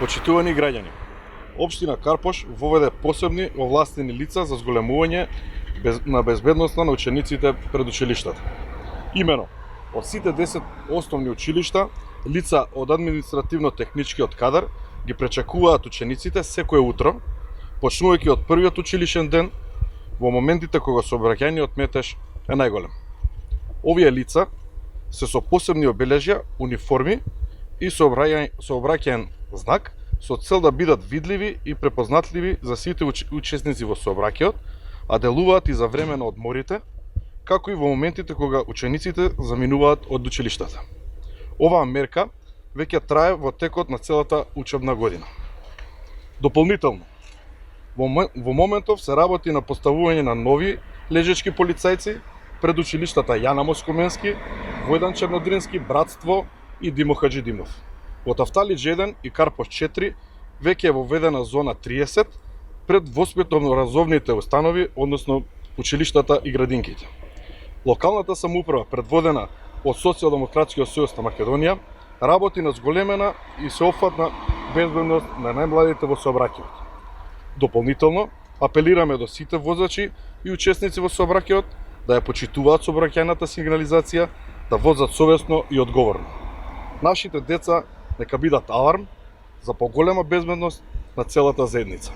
Почитувани граѓани, Општина Карпош воведе посебни овластени лица за зголемување на безбедноста на учениците пред училиштата. Имено, од сите 10 основни училишта, лица од административно-техничкиот кадар ги пречекуваат учениците секое утро, почнувајќи од првиот училишен ден, во моментите кога сообраќајниот метеж е најголем. Овие лица се со посебни обележја, униформи и сообраќаен знак со цел да бидат видливи и препознатливи за сите учесници во сообраќајот, а делуваат и за време на одморите, како и во моментите кога учениците заминуваат од училиштата. Оваа мерка веќе трае во текот на целата учебна година. Дополнително, во моментов се работи на поставување на нови лежечки полицајци пред училиштата Јана Москоменски, Војдан Чернодрински, Братство и Димо Хаџидимов. Во Тафталидж 1 и Карпош 4 веќе е воведена зона 30 пред воспитно-разовните установи, односно училиштата и градинките. Локалната самоуправа, предводена од Социјалдемократскиот сојуз на Македонија, работи на зголемена и сеопфатна безбедност на најмладите во сообраќајот. Дополнително, апелираме до сите возачи и учесници во сообраќајот да ја почитуваат сообраќајната сигнализација, да возат совесно и одговорно. Нашите деца нека бидат аларм за поголема безбедност на целата заедница.